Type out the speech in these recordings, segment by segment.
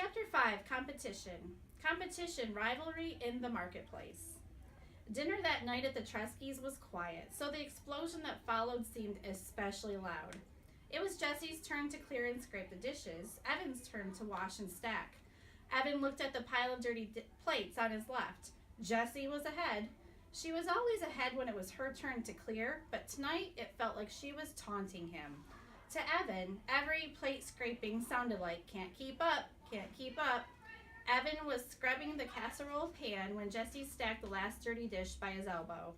Chapter 5, Competition. Competition, rivalry in the marketplace. Dinner that night at the Treskys was quiet, so the explosion that followed seemed especially loud. It was Jesse's turn to clear and scrape the dishes, Evan's turn to wash and stack. Evan looked at the pile of dirty plates on his left. Jessie was ahead. She was always ahead when it was her turn to clear, but tonight it felt like she was taunting him. To Evan, every plate scraping sounded like, "Can't keep up, can't keep up." Evan was scrubbing the casserole pan when Jessie stacked the last dirty dish by his elbow.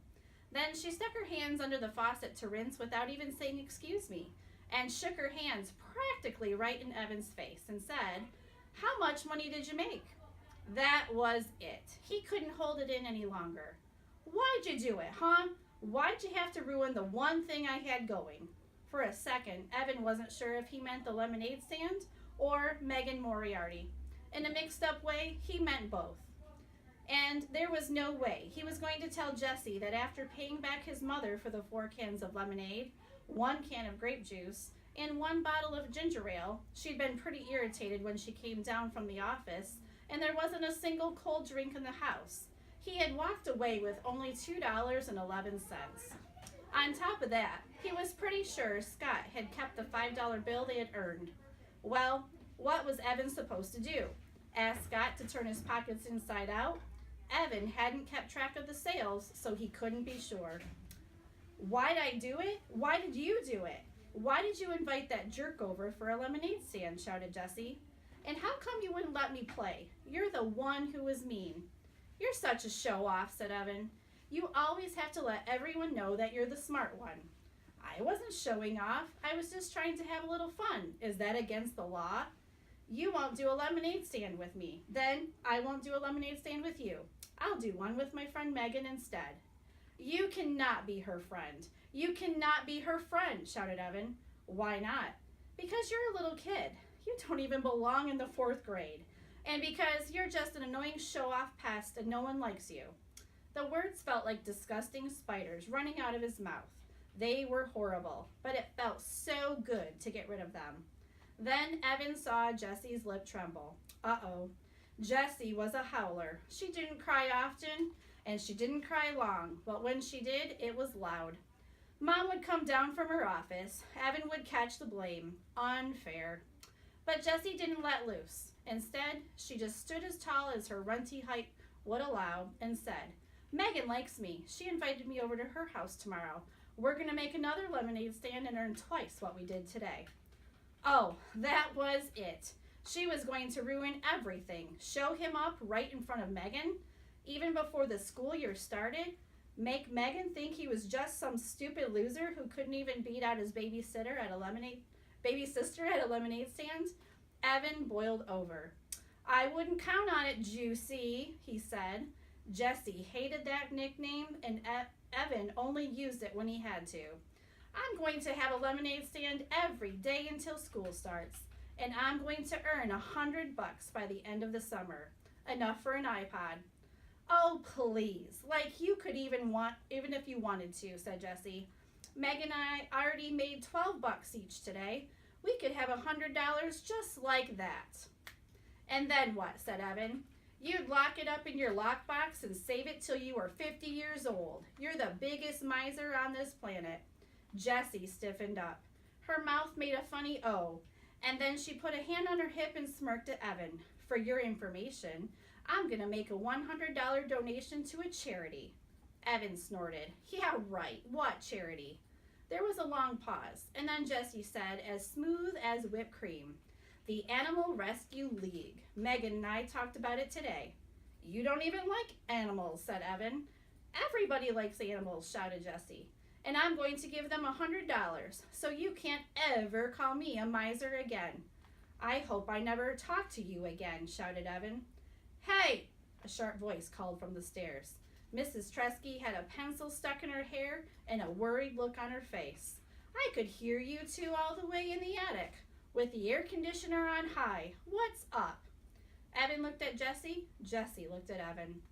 Then she stuck her hands under the faucet to rinse without even saying "excuse me," and shook her hands practically right in Evan's face and said, "How much money did you make?" That was it. He couldn't hold it in any longer. "Why'd you do it, huh? Why'd you have to ruin the one thing I had going?" For a second, Evan wasn't sure if he meant the lemonade stand or Megan Moriarty. In a mixed-up way, he meant both. And there was no way he was going to tell Jessie that after paying back his mother for the 4 cans of lemonade, 1 can of grape juice, and 1 bottle of ginger ale, she'd been pretty irritated when she came down from the office, and there wasn't a single cold drink in the house. He had walked away with only $2.11. On top of that, he was pretty sure Scott had kept the $5 bill they had earned. Well, what was Evan supposed to do? Ask Scott to turn his pockets inside out? Evan hadn't kept track of the sales, so he couldn't be sure. "Why'd I do it? Why did you do it? Why did you invite that jerk over for a lemonade stand?" shouted Jessie. "And how come you wouldn't let me play? You're the one who was mean." "You're such a show-off," said Evan. "You always have to let everyone know that you're the smart one." "I wasn't showing off. I was just trying to have a little fun. Is that against the law?" "You won't do a lemonade stand with me. Then I won't do a lemonade stand with you. I'll do one with my friend Megan instead." "You cannot be her friend. You cannot be her friend," shouted Evan. "Why not?" "Because you're a little kid. You don't even belong in the 4th grade. And because you're just an annoying show-off pest and no one likes you." The words felt like disgusting spiders running out of his mouth. They were horrible, but it felt so good to get rid of them. Then Evan saw Jessie's lip tremble. Uh-oh. Jessie was a howler. She didn't cry often, and she didn't cry long, but when she did, it was loud. Mom would come down from her office. Evan would catch the blame. Unfair. But Jessie didn't let loose. Instead, she just stood as tall as her runty height would allow and said, "Megan likes me. She invited me over to her house tomorrow. We're going to make another lemonade stand and earn twice what we did today." Oh, that was it. She was going to ruin everything. Show him up right in front of Megan, even before the school year started. Make Megan think he was just some stupid loser who couldn't even beat out his baby sister at a lemonade stand. Evan boiled over. "I wouldn't count on it, Juicy," he said. Jessie hated that nickname, and Evan only used it when he had to. "I'm going to have a lemonade stand every day until school starts, and I'm going to earn $100 by the end of the summer. Enough for an iPod." "Oh, please, like you could even if you wanted to," said Jessie. "Meg and I already made $12 each today. We could have $100 just like that." "And then what?" said Evan. "You'd lock it up in your lockbox and save it till you were 50 years old. You're the biggest miser on this planet." Jessie stiffened up. Her mouth made a funny O, and then she put a hand on her hip and smirked at Evan. "For your information, I'm going to make a $100 donation to a charity." Evan snorted. "Yeah, right. What charity?" There was a long pause, and then Jessie said, as smooth as whipped cream, "The Animal Rescue League. Megan and I talked about it today." "You don't even like animals," said Evan. "Everybody likes animals," shouted Jessie. "And I'm going to give them $100, so you can't ever call me a miser again." "I hope I never talk to you again," shouted Evan. "Hey!" a sharp voice called from the stairs. Mrs. Tresky had a pencil stuck in her hair and a worried look on her face. "I could hear you two all the way in the attic, with the air conditioner on high. What's up?" Evan looked at Jessie. Jessie looked at Evan.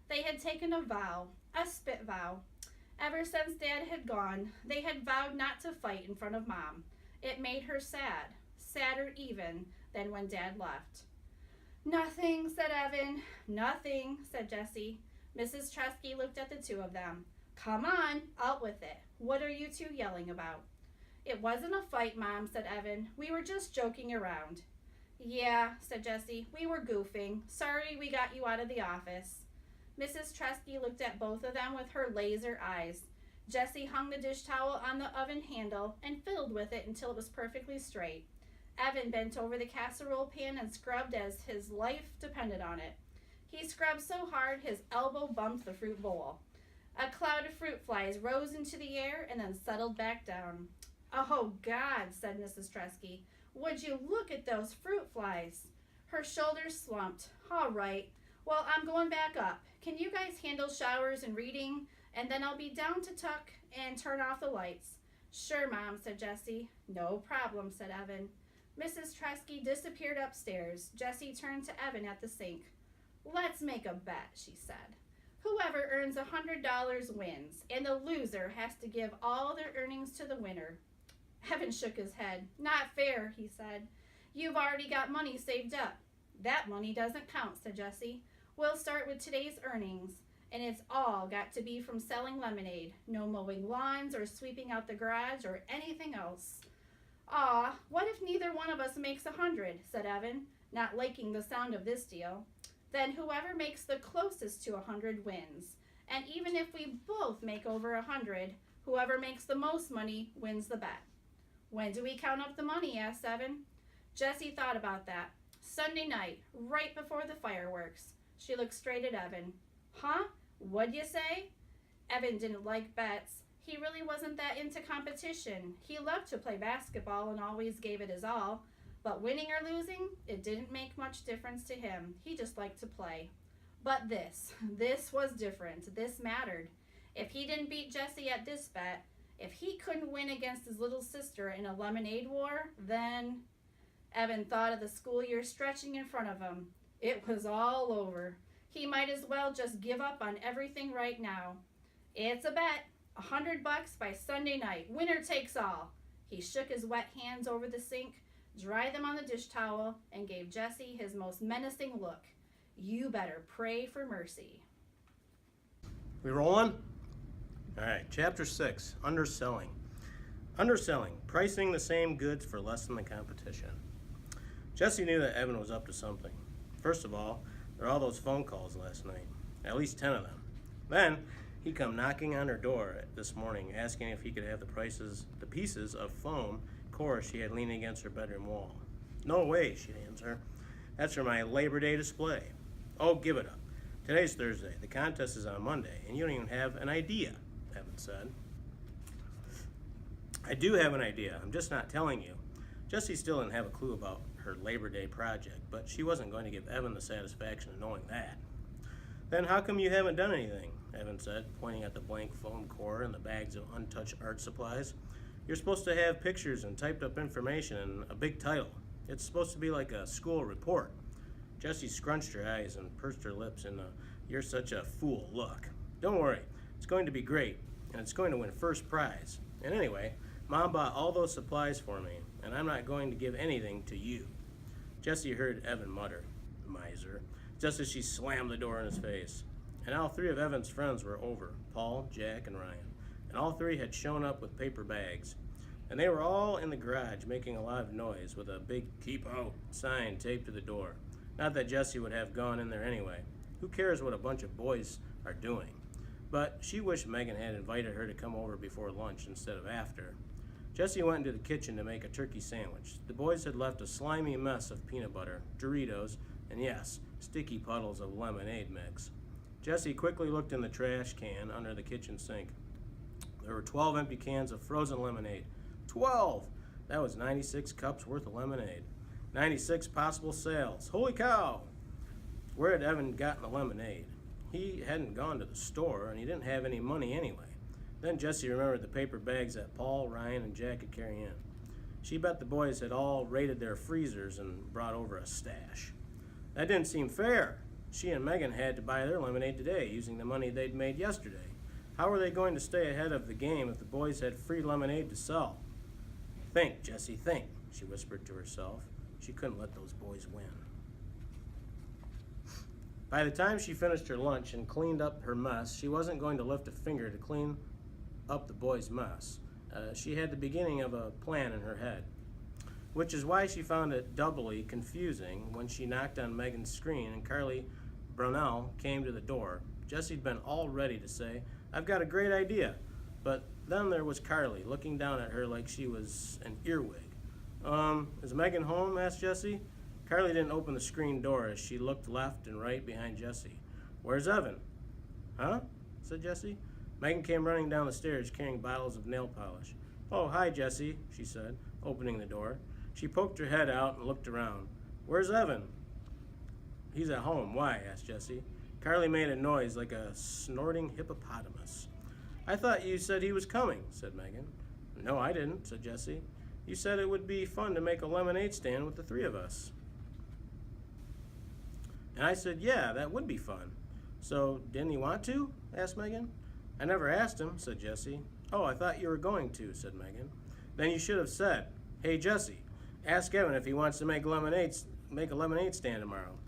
They had taken a vow, a spit vow. Ever since Dad had gone, they had vowed not to fight in front of Mom. It made her sad, sadder even than when Dad left. Nothing, said Evan. Nothing, said Jessie. Mrs. Tresky looked at the two of them. Come on, out with it. What are you two yelling about? It wasn't a fight, Mom, said Evan. We were just joking around. Yeah, said Jessie. We were goofing. Sorry we got you out of the office. Mrs. Tresky looked at both of them with her laser eyes. Jessie hung the dish towel on the oven handle and fiddled with it until it was perfectly straight. Evan bent over the casserole pan and scrubbed as his life depended on it. He scrubbed so hard his elbow bumped the fruit bowl. A cloud of fruit flies rose into the air and then settled back down. Oh, God, said Mrs. Tresky. Would you look at those fruit flies? Her shoulders slumped. All right. Well, I'm going back up. Can you guys handle showers and reading? And then I'll be down to tuck and turn off the lights. Sure, Mom, said Jessie. No problem, said Evan. Mrs. Tresky disappeared upstairs. Jessie turned to Evan at the sink. Let's make a bet, she said. Whoever earns $100 wins, and the loser has to give all their earnings to the winner. Evan shook his head. Not fair, he said. You've already got money saved up. That money doesn't count, said Jessie. We'll start with today's earnings, and it's all got to be from selling lemonade. No mowing lawns or sweeping out the garage or anything else. Aw, what if neither one of us makes 100, said Evan, not liking the sound of this deal. Then whoever makes the closest to 100 wins. And even if we both make over 100, whoever makes the most money wins the bet. When do we count up the money, asked Evan. Jessie thought about that. Sunday night, right before the fireworks. She looked straight at Evan. Huh? What'd you say? Evan didn't like bets. He really wasn't that into competition. He loved to play basketball and always gave it his all. But winning or losing, it didn't make much difference to him. He just liked to play. But this was different. This mattered. If he didn't beat Jessie at this bet, if he couldn't win against his little sister in a lemonade war, then... Evan thought of the school year stretching in front of him. It was all over. He might as well just give up on everything right now. It's a bet. $100 by Sunday night. Winner takes all. He shook his wet hands over the sink, dried them on the dish towel, and gave Jessie his most menacing look. You better pray for mercy. We rolling? All right, chapter 6, underselling. Underselling, pricing the same goods for less than the competition. Jessie knew that Evan was up to something. First of all, there were all those phone calls last night, at least 10 of them. Then, he'd come knocking on her door this morning, asking if he could have the pieces of foam core she had leaning against her bedroom wall. No way, she'd answer. That's for my Labor Day display. Oh, give it up. Today's Thursday. The contest is on Monday, and you don't even have an idea, Evan said. I do have an idea. I'm just not telling you. Jessie still didn't have a clue about her Labor Day project, but she wasn't going to give Evan the satisfaction of knowing that. Then how come you haven't done anything? Evan said, pointing at the blank foam core and the bags of untouched art supplies. You're supposed to have pictures and typed up information and a big title. It's supposed to be like a school report. Jessie scrunched her eyes and pursed her lips in a "you're such a fool" look. Don't worry, it's going to be great, and it's going to win first prize. And anyway, Mom bought all those supplies for me, and I'm not going to give anything to you. Jessie heard Evan mutter, "Miser," just as she slammed the door in his face. And all three of Evan's friends were over, Paul, Jack, and Ryan. And all three had shown up with paper bags. And they were all in the garage making a lot of noise with a big "keep out" sign taped to the door. Not that Jessie would have gone in there anyway. Who cares what a bunch of boys are doing? But she wished Megan had invited her to come over before lunch instead of after. Jessie went into the kitchen to make a turkey sandwich. The boys had left a slimy mess of peanut butter, Doritos, and yes, sticky puddles of lemonade mix. Jessie quickly looked in the trash can under the kitchen sink. There were 12 empty cans of frozen lemonade. 12! That was 96 cups worth of lemonade. 96 possible sales. Holy cow! Where had Evan gotten the lemonade? He hadn't gone to the store, and he didn't have any money anyway. Then Jessie remembered the paper bags that Paul, Ryan, and Jack could carry in. She bet the boys had all raided their freezers and brought over a stash. That didn't seem fair. She and Megan had to buy their lemonade today using the money they'd made yesterday. How were they going to stay ahead of the game if the boys had free lemonade to sell? Think, Jessie, think, she whispered to herself. She couldn't let those boys win. By the time she finished her lunch and cleaned up her mess, she wasn't going to lift a finger to clean up the boys' mess. She had the beginning of a plan in her head, which is why she found it doubly confusing when she knocked on Megan's screen and Carly Brownell came to the door. Jessie'd been all ready to say, "I've got a great idea," but then there was Carly looking down at her like she was an earwig. Is Megan home?" asked Jessie. Carly didn't open the screen door as she looked left and right behind Jessie. "Where's Evan?" "Huh?" said Jessie. Megan came running down the stairs carrying bottles of nail polish. "Oh, hi, Jessie," she said, opening the door. She poked her head out and looked around. "Where's Evan?" "He's at home." "Why?" asked Jessie. Carly made a noise like a snorting hippopotamus. "I thought you said he was coming," said Megan. "No, I didn't," said Jessie. "You said it would be fun to make a lemonade stand with the three of us." And I said, "Yeah, that would be fun." "So, didn't he want to?" asked Megan. "I never asked him," said Jessie. "Oh, I thought you were going to," said Megan. "Then you should have said, 'Hey, Jessie, ask Evan if he wants to make a lemonade stand tomorrow.'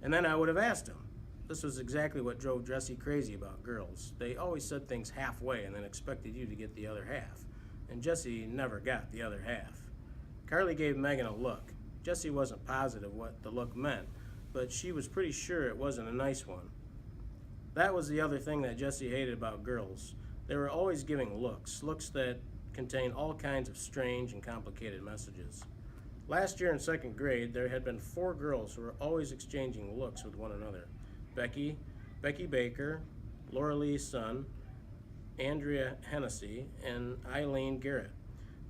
And then I would have asked him." This was exactly what drove Jessie crazy about girls. They always said things halfway and then expected you to get the other half. And Jessie never got the other half. Carly gave Megan a look. Jessie wasn't positive what the look meant, but she was pretty sure it wasn't a nice one. That was the other thing that Jessie hated about girls. They were always giving looks that contained all kinds of strange and complicated messages. Last year in second grade, there had been 4 girls who were always exchanging looks with one another. Becky Baker, Laura Lee Sun, Andrea Hennessy, and Eileen Garrett.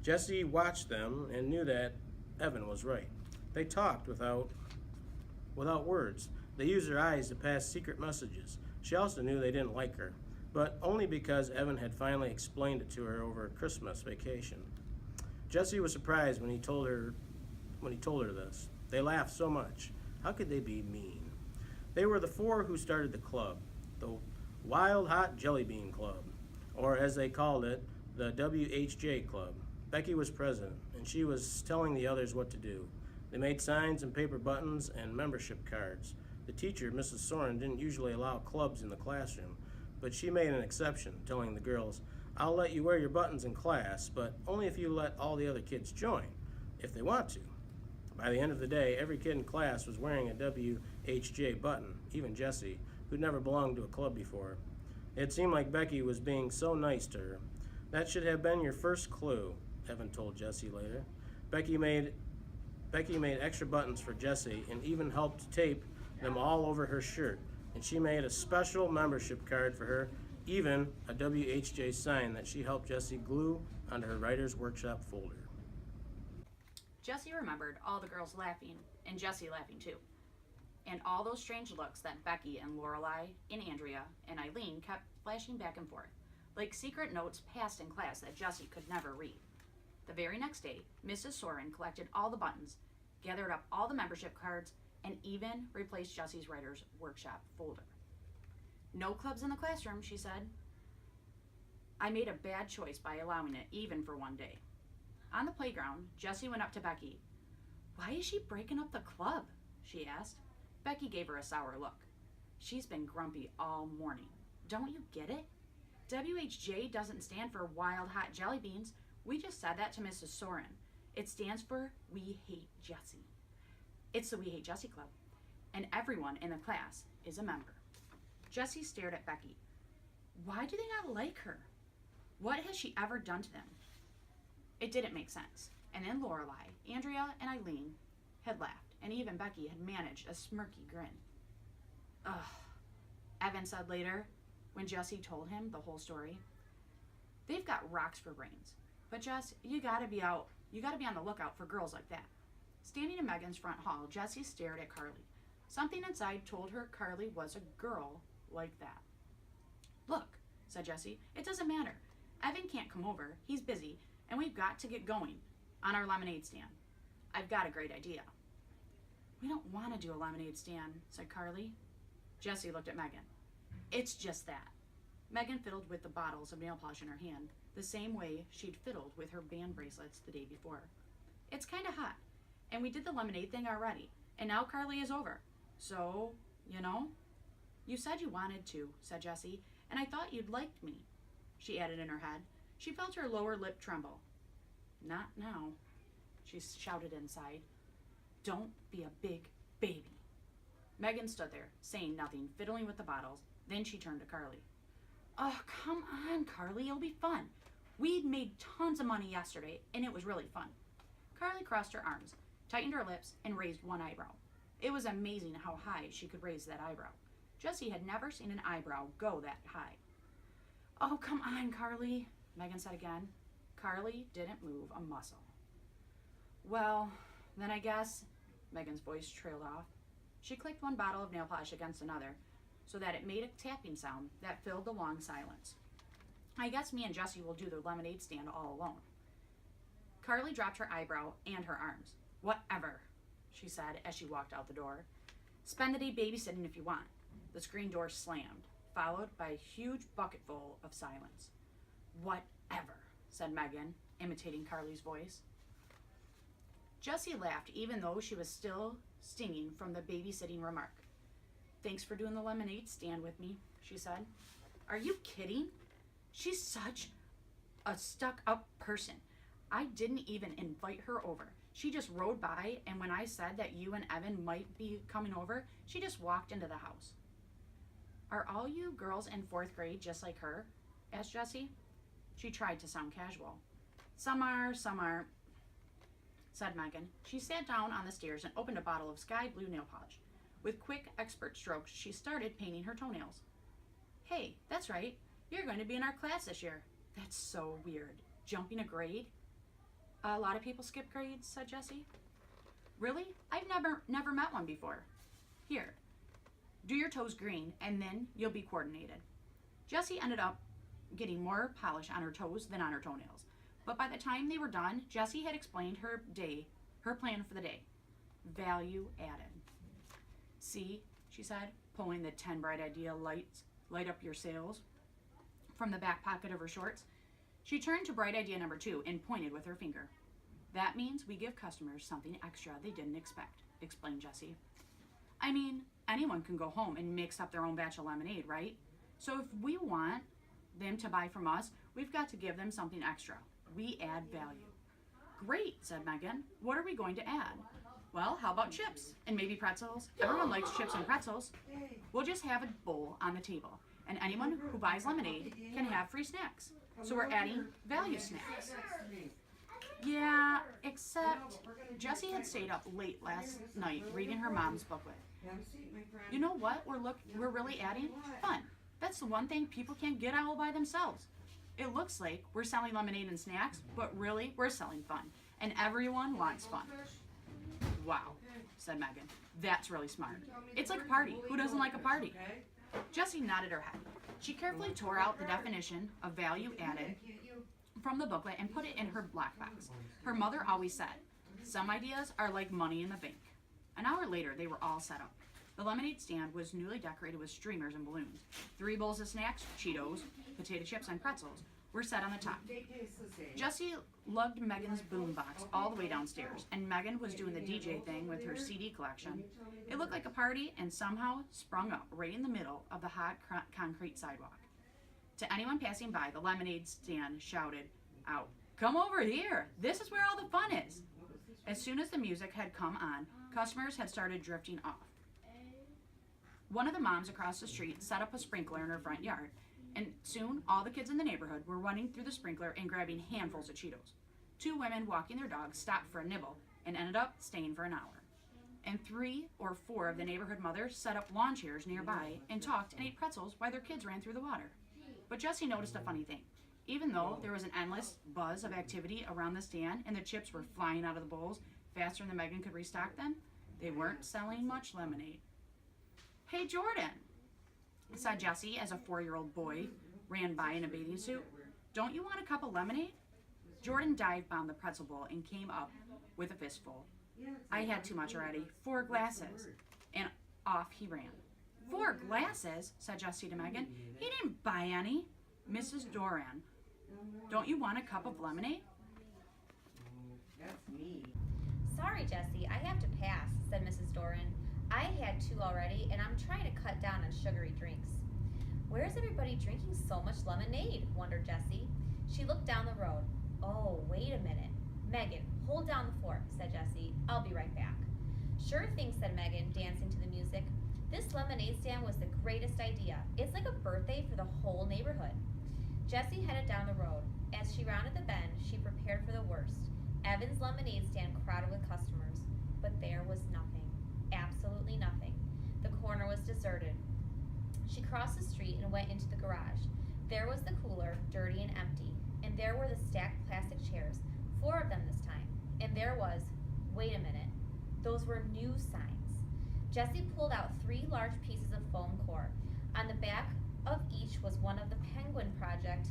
Jessie watched them and knew that Evan was right. They talked without words. They used their eyes to pass secret messages. She also knew they didn't like her, but only because Evan had finally explained it to her over a Christmas vacation. Jessie was surprised when he told her this. They laughed so much. How could they be mean? They were the 4 who started the club, the Wild Hot Jelly Bean Club, or as they called it, the WHJ Club. Becky was president, and she was telling the others what to do. They made signs and paper buttons and membership cards. The teacher, Mrs. Soren, didn't usually allow clubs in the classroom, but she made an exception, telling the girls, "I'll let you wear your buttons in class, but only if you let all the other kids join, if they want to." By the end of the day, every kid in class was wearing a WHJ button, even Jessie, who'd never belonged to a club before. It seemed like Becky was being so nice to her. "That should have been your first clue," Evan told Jessie later. Becky made extra buttons for Jessie and even helped tape them all over her shirt, and she made a special membership card for her, even a WHJ sign that she helped Jessie glue onto her writer's workshop folder. Jessie remembered all the girls laughing, and Jessie laughing too, and all those strange looks that Becky and Lorelei and Andrea and Eileen kept flashing back and forth, like secret notes passed in class that Jessie could never read. The very next day, Mrs. Soren collected all the buttons, gathered up all the membership cards, and even replaced Jessie's writer's workshop folder. "No clubs in the classroom," she said. "I made a bad choice by allowing it, even for one day." On the playground, Jessie went up to Becky. "Why is she breaking up the club?" she asked. Becky gave her a sour look. "She's been grumpy all morning. Don't you get it? WHJ doesn't stand for Wild Hot Jelly Beans. We just said that to Mrs. Soren. It stands for We Hate Jessie. It's the We Hate Jessie Club, and everyone in the class is a member." Jessie stared at Becky. Why do they not like her? What has she ever done to them? It didn't make sense. And then Lorelei, Andrea, and Eileen had laughed, and even Becky had managed a smirky grin. "Ugh," Evan said later, when Jessie told him the whole story. "They've got rocks for brains. But Jess, you gotta be on the lookout for girls like that." Standing in Megan's front hall, Jessie stared at Carly. Something inside told her Carly was a girl like that. "Look," said Jessie, "it doesn't matter. Evan can't come over. He's busy, and we've got to get going on our lemonade stand. I've got a great idea." "We don't want to do a lemonade stand," said Carly. Jessie looked at Megan. "It's just that." Megan fiddled with the bottles of nail polish in her hand, the same way she'd fiddled with her band bracelets the day before. "It's kind of hot, and we did the lemonade thing already, and now Carly is over. So, You said you wanted to, said Jessie, and I thought you'd liked me, she added in her head. She felt her lower lip tremble. Not now, she shouted inside. Don't be a big baby. Megan stood there, saying nothing, fiddling with the bottles. Then she turned to Carly. Oh, come on, Carly, it'll be fun. We'd made tons of money yesterday, and it was really fun. Carly crossed her arms, tightened her lips, and raised one eyebrow. It was amazing how high she could raise that eyebrow. Jessie had never seen an eyebrow go that high. Oh, come on, Carly, Megan said again. Carly didn't move a muscle. Well, then I guess, Megan's voice trailed off. She clicked one bottle of nail polish against another so that it made a tapping sound that filled the long silence. I guess me and Jessie will do the lemonade stand all alone. Carly dropped her eyebrow and her arms. Whatever, she said as she walked out the door. Spend the day babysitting if you want. The screen door slammed, followed by a huge bucketful of silence. Whatever, said Megan, imitating Carly's voice. Jessie laughed even though she was still stinging from the babysitting remark. Thanks for doing the lemonade stand with me, she said. Are you kidding? She's such a stuck-up person. I didn't even invite her over. She just rode by, and when I said that you and Evan might be coming over, she just walked into the house. Are all you girls in 4th grade just like her? Asked Jessie. She tried to sound casual. Some are, said Megan. She sat down on the stairs and opened a bottle of sky blue nail polish. With quick, expert strokes, she started painting her toenails. Hey, that's right. You're going to be in our class this year. That's so weird. Jumping a grade? A lot of people skip grades, said Jessie. Really? I've never met one before. Here, do your toes green, and then you'll be coordinated. Jessie ended up getting more polish on her toes than on her toenails. But by the time they were done, Jessie had explained her plan for the day. Value added. See, she said, pulling the 10 bright idea lights, light up your sails, from the back pocket of her shorts. She turned to bright idea number 2 and pointed with her finger. That means we give customers something extra they didn't expect, explained Jessie. I mean, anyone can go home and mix up their own batch of lemonade, right? So if we want them to buy from us, we've got to give them something extra. We add value. Great, said Megan. What are we going to add? Well, how about chips? And maybe pretzels? Everyone likes chips and pretzels. We'll just have a bowl on the table, and anyone who buys lemonade can have free snacks. So we're adding value snacks. Yeah, except Jessie had stayed up late last night reading her mom's booklet. You know what we're really adding? Fun. That's the one thing people can't get all by themselves. It looks like we're selling lemonade and snacks, but really we're selling fun. And everyone wants fun. Wow, said Megan. That's really smart. It's like a party. Who doesn't like a party? Jessie nodded her head. She carefully tore out the definition of value added from the booklet and put it in her black box. Her mother always said, some ideas are like money in the bank. An hour later, they were all set up. The lemonade stand was newly decorated with streamers and balloons. 3 bowls of snacks, Cheetos, potato chips, and pretzels were set on the top. Jessie lugged Megan's boombox all the way downstairs, and Megan was doing the DJ thing with her CD collection. It looked like a party and somehow sprung up right in the middle of the hot concrete sidewalk. To anyone passing by, the lemonade stand shouted out, "Come over here! This is where all the fun is!" As soon as the music had come on, customers had started drifting off. One of the moms across the street set up a sprinkler in her front yard, and soon all the kids in the neighborhood were running through the sprinkler and grabbing handfuls of Cheetos. 2 women walking their dogs stopped for a nibble and ended up staying for an hour. And 3 or 4 of the neighborhood mothers set up lawn chairs nearby and talked and ate pretzels while their kids ran through the water. But Jessie noticed a funny thing. Even though there was an endless buzz of activity around the stand and the chips were flying out of the bowls faster than Megan could restock them, they weren't selling much lemonade. "Hey, Jordan," said Jessie as a 4-year-old boy ran by in a bathing suit. "Don't you want a cup of lemonade?" Jordan dive-bombed the pretzel bowl and came up with a fistful. "I had too much already. 4 glasses." And off he ran. 4 glasses, said Jessie to Megan. "He didn't buy any." "Mrs. Doran, don't you want a cup of lemonade?" Sorry, Jessie, I have to pass, said Mrs. Doran. I had 2 already, and I'm trying to cut down on sugary drinks. Where's everybody drinking so much lemonade? Wondered Jessie. She looked down the road. Oh, wait a minute. Megan, hold down the fort, said Jessie. I'll be right back. Sure thing, said Megan, dancing to the music. This lemonade stand was the greatest idea. It's like a birthday for the whole neighborhood. Jessie headed down the road. As she rounded the bend, she prepared for the worst. Evan's lemonade stand crowded with customers. But there was nothing. Absolutely nothing. The corner was deserted. She crossed the street and went into the garage. There was the cooler, dirty and empty. And there were the stacked plastic chairs, 4 of them this time. And there was, wait a minute, those were new signs. Jessie pulled out 3 large pieces of foam core. On the back of each was part of the penguin project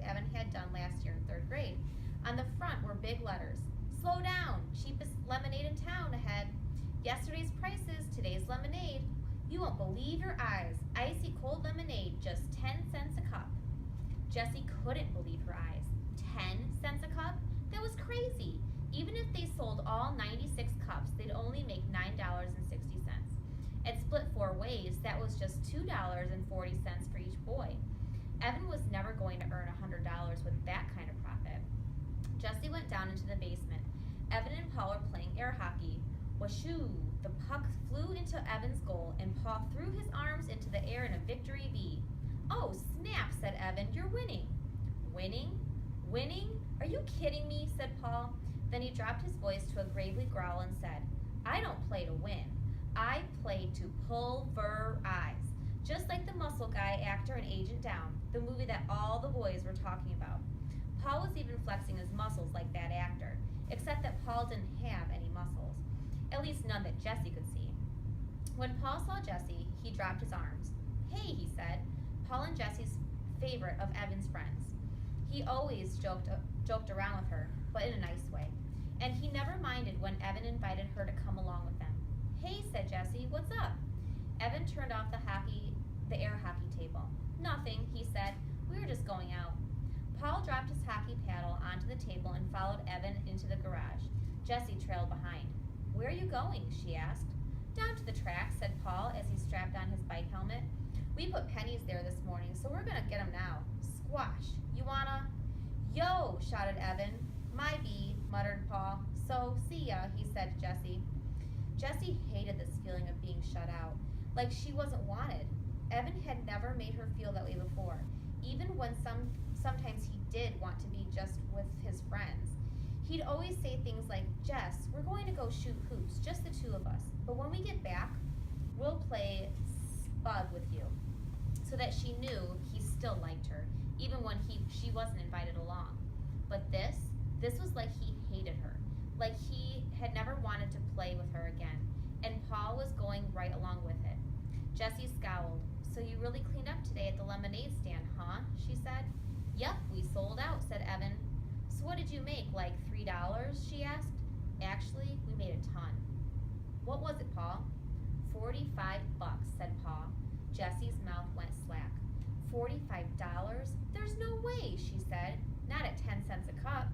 Evan had done last year in 3rd grade. On the front were big letters. Slow down, cheapest lemonade in town ahead. Yesterday's prices, today's lemonade. You won't believe your eyes. Icy cold lemonade, just 10 cents a cup. Jessie couldn't believe her eyes. 10 cents a cup? That was crazy. Even if they sold all 96 cups, they'd only make $9.60. And split 4 ways, that was just $2.40 for each boy. Evan was never going to earn $100 with that kind of profit. Jessie went down into the basement. Evan and Paul were playing air hockey. Washoo! The puck flew into Evan's goal, and Paul threw his arms into the air in a victory V. Oh, snap, said Evan. You're winning. Winning? Winning? Are you kidding me? Said Paul. Then he dropped his voice to a gravely growl and said, I don't play to win. I play to pulverize. Just like the Muscle Guy actor in Agent Down, the movie that all the boys were talking about. Paul was even flexing his muscles like that actor, except that Paul didn't have any muscles. At least none that Jessie could see. When Paul saw Jessie, he dropped his arms. Hey, he said, Paul and Jessie's favorite of Evan's friends. He always joked around with her, but in a nice way. And he never minded when Evan invited her to come along with them. Hey, said Jessie, what's up? Evan turned off the air hockey table. Nothing, he said. We were just going out. Paul dropped his hockey paddle onto the table and followed Evan into the garage. Jessie trailed behind. Where are you going? She asked. Down to the track, said Paul as he strapped on his bike helmet. We put pennies there this morning, so we're gonna get 'em now. Squash. You wanna? Yo, shouted Evan. My bee, muttered Paul. So, see ya, he said to Jessie. Jessie hated this feeling of being shut out, like she wasn't wanted. Evan had never made her feel that way before, even when sometimes he did want to be just with his friends. He'd always say things like, Jess, we're going to go shoot hoops, just the 2 of us. But when we get back, we'll play spud with you. So that she knew he still liked her, even when she wasn't invited along. But this was like he hated her, like he had never wanted to play with her again, and Paul was going right along with it. Jessie scowled. So you really cleaned up today at the lemonade stand, huh? She said. Yep, we sold out, said Evan. So what did you make, like $3? She asked. Actually, we made a ton. What was it, Paul? $45, said Paul. Jessie's mouth went slack. $45? There's no way, she said. Not at 10 cents a cup.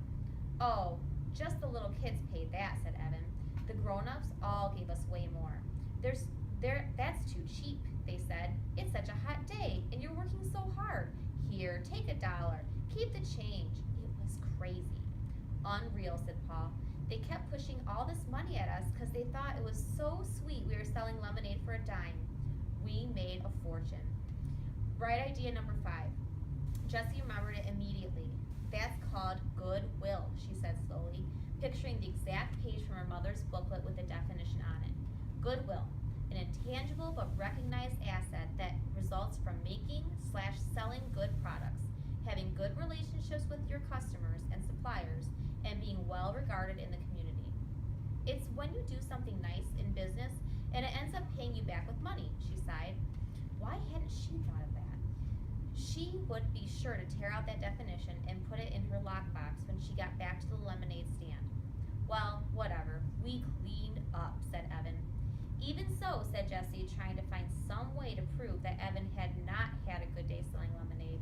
Oh, just the little kids paid that, said Evan. The grown-ups all gave us way more. That's too cheap, they said. It's such a hot day, and you're working so hard. Here, take $1. Keep the change. It was crazy. Unreal, said Paul. They kept pushing all this money at us because they thought it was so sweet we were selling lemonade for a dime. We made a fortune. Bright idea number 5. Jessie remembered it immediately. That's called goodwill, she said slowly, picturing the exact page from her mother's booklet with the definition on it. Goodwill, an intangible but recognized asset that results from making/selling good products, having good relationships with your customers and suppliers, and being well regarded in the community. It's when you do something nice in business and it ends up paying you back with money, she sighed. Why hadn't she thought of that? She would be sure to tear out that definition and put it in her lockbox when she got back to the lemonade stand. Well, whatever. We cleaned up, said Evan. Even so, said Jessie, trying to find some way to prove that Evan had not had a good day selling lemonade.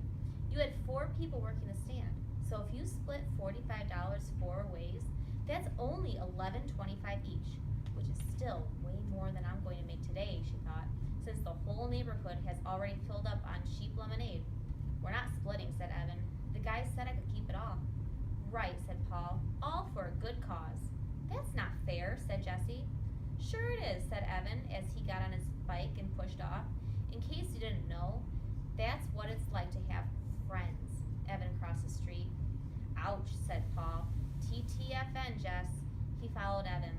You had 4 people working the stand, so if you split $45 4 ways, that's only $11.25 each. which is still way more than I'm going to make today, she thought, since the whole neighborhood has already filled up on cheap lemonade. We're not splitting, said Evan. The guy said I could keep it all. Right, said Paul. All for a good cause. That's not fair, said Jesse. Sure it is, said Evan as he got on his bike and pushed off. In case you didn't know, that's what it's like to have friends. Evan crossed the street. Ouch, said Paul. TTFN, Jess. He followed Evan.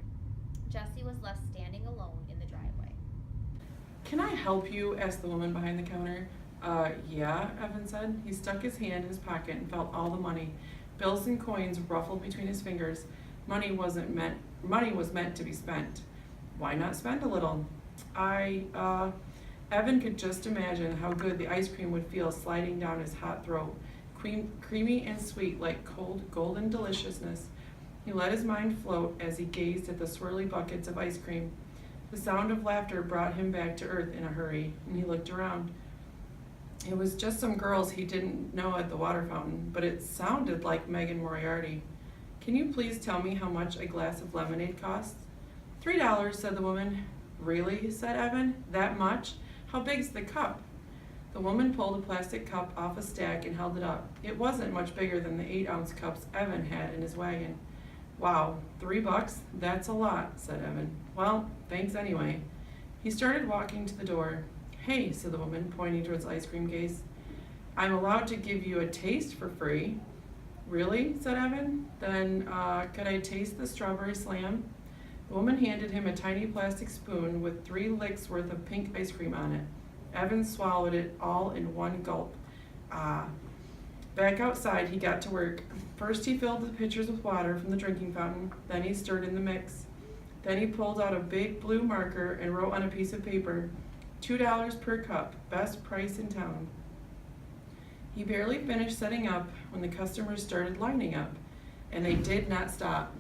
Jesse was left standing alone in the driveway. Can I help you? Asked the woman behind the counter. Yeah, Evan said. He stuck his hand in his pocket and felt all the money. Bills and coins ruffled between his fingers. Money was meant to be spent. Why not spend a little? Evan could just imagine how good the ice cream would feel sliding down his hot throat, creamy and sweet like cold golden deliciousness. He let his mind float as he gazed at the swirly buckets of ice cream. The sound of laughter brought him back to earth in a hurry, and he looked around. It was just some girls he didn't know at the water fountain, but it sounded like Megan Moriarty. Can you please tell me how much a glass of lemonade costs? $3, said the woman. Really, said Evan. That much? How big's the cup? The woman pulled a plastic cup off a stack and held it up. It wasn't much bigger than the 8-ounce cups Evan had in his wagon. Wow, $3? That's a lot, said Evan. Well, thanks anyway. He started walking to the door. Hey, said the woman, pointing towards the ice cream case. I'm allowed to give you a taste for free. Really, said Evan. Then, could I taste the strawberry slam? The woman handed him a tiny plastic spoon with 3 licks worth of pink ice cream on it. Evan swallowed it all in one gulp. Back outside, he got to work. First, he filled the pitchers with water from the drinking fountain. Then he stirred in the mix. Then he pulled out a big blue marker and wrote on a piece of paper, $2 per cup, best price in town. He barely finished setting up when the customers started lining up, and they did not stop.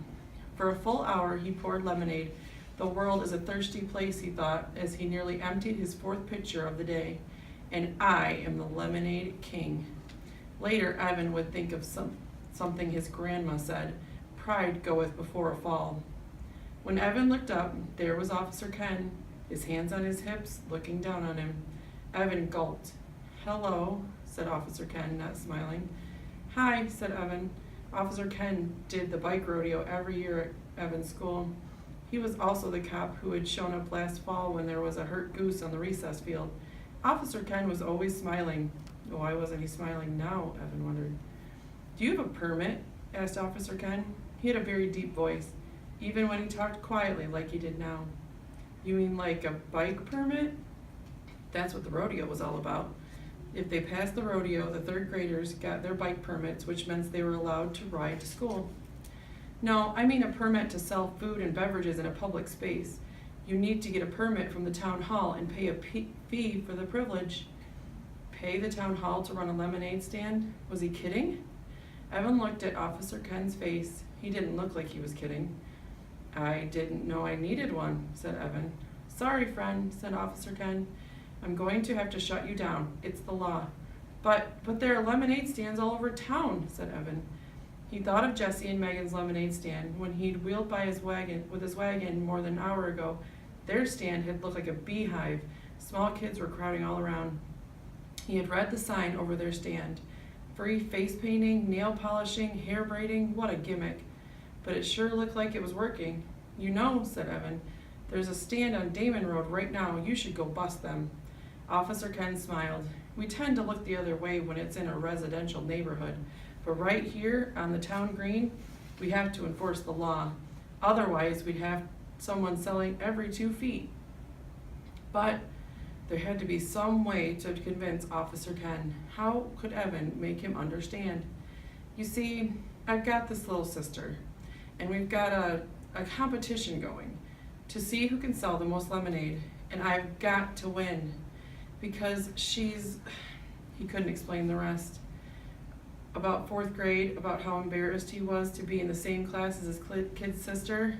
For a full hour, he poured lemonade. The world is a thirsty place, he thought, as he nearly emptied his 4th pitcher of the day. And I am the lemonade king. Later, Evan would think of something his grandma said, pride goeth before a fall. When Evan looked up, there was Officer Ken, his hands on his hips, looking down on him. Evan gulped. Hello, said Officer Ken, not smiling. Hi, said Evan. Officer Ken did the bike rodeo every year at Evan's school. He was also the cop who had shown up last fall when there was a hurt goose on the recess field. Officer Ken was always smiling. Why wasn't he smiling now, Evan wondered. Do you have a permit? Asked Officer Ken. He had a very deep voice, even when he talked quietly like he did now. You mean like a bike permit? That's what the rodeo was all about. If they passed the rodeo, the 3rd graders got their bike permits, which meant they were allowed to ride to school. No, I mean a permit to sell food and beverages in a public space. You need to get a permit from the town hall and pay a fee for the privilege. Pay the town hall to run a lemonade stand? Was he kidding? Evan looked at Officer Ken's face. He didn't look like he was kidding. I didn't know I needed one, said Evan. Sorry, friend, said Officer Ken. I'm going to have to shut you down. It's the law. But there are lemonade stands all over town, said Evan. He thought of Jesse and Megan's lemonade stand when he'd wheeled by his wagon more than an hour ago. Their stand had looked like a beehive. Small kids were crowding all around. He had read the sign over their stand. Free face painting, nail polishing, hair braiding, what a gimmick. But it sure looked like it was working. You know, said Evan, there's a stand on Damon Road right now. You should go bust them. Officer Ken smiled. We tend to look the other way when it's in a residential neighborhood. But right here on the town green, we have to enforce the law. Otherwise, we'd have someone selling every 2 feet. But there had to be some way to convince Officer Ken. How could Evan make him understand? You see, I've got this little sister, and we've got a competition going to see who can sell the most lemonade, and I've got to win because he couldn't explain the rest. About 4th grade, about how embarrassed he was to be in the same class as his kid sister.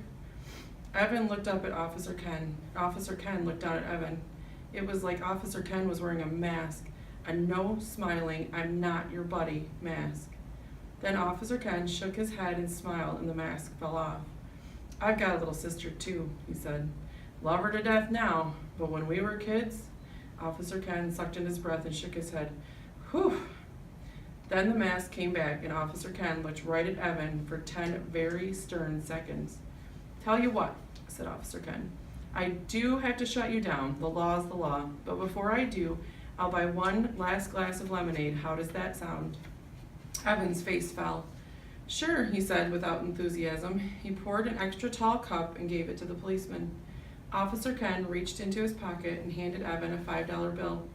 Evan looked up at Officer Ken. Officer Ken looked down at Evan. It was like Officer Ken was wearing a mask, a no smiling, I'm not your buddy mask. Then Officer Ken shook his head and smiled, and the mask fell off. I've got a little sister too, he said. Love her to death now, but when we were kids, Officer Ken sucked in his breath and shook his head. Whew. Then the mask came back and Officer Ken looked right at Evan for 10 very stern seconds. Tell you what, said Officer Ken. I do have to shut you down. The law's the law. But before I do, I'll buy one last glass of lemonade. How does that sound? Evan's face fell. Sure, he said without enthusiasm. He poured an extra tall cup and gave it to the policeman. Officer Ken reached into his pocket and handed Evan a $5 bill.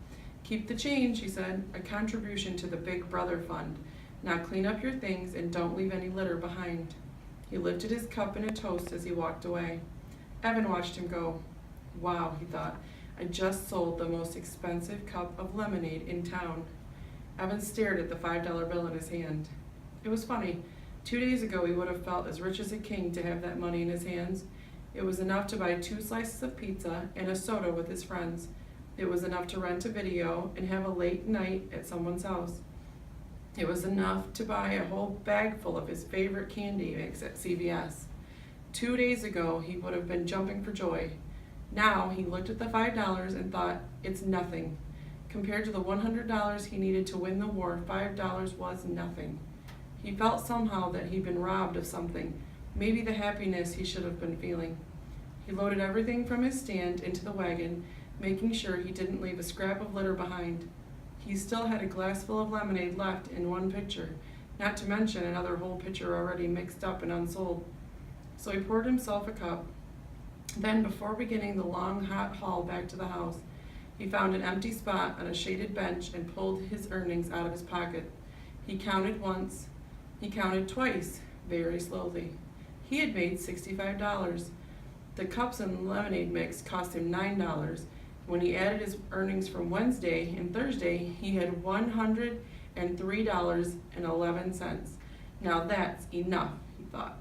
Keep the change, he said, a contribution to the Big Brother Fund. Now clean up your things and don't leave any litter behind. He lifted his cup in a toast as he walked away. Evan watched him go. Wow, he thought, I just sold the most expensive cup of lemonade in town. Evan stared at the $5 bill in his hand. It was funny. 2 days ago he would have felt as rich as a king to have that money in his hands. It was enough to buy 2 slices of pizza and a soda with his friends. It was enough to rent a video and have a late night at someone's house. It was enough to buy a whole bag full of his favorite candy mix at CVS. 2 days ago he would have been jumping for joy. Now he looked at the $5 and thought, it's nothing. Compared to the $100 he needed to win the war, $5 was nothing. He felt somehow that he'd been robbed of something, maybe the happiness he should have been feeling. He loaded everything from his stand into the wagon, making sure he didn't leave a scrap of litter behind. He still had a glass full of lemonade left in one pitcher, not to mention another whole pitcher already mixed up and unsold. So he poured himself a cup. Then, before beginning the long, hot haul back to the house, he found an empty spot on a shaded bench and pulled his earnings out of his pocket. He counted once. He counted twice, very slowly. He had made $65. The cups and lemonade mix cost him $9. When he added his earnings from Wednesday and Thursday, he had $103.11. Now that's enough, he thought.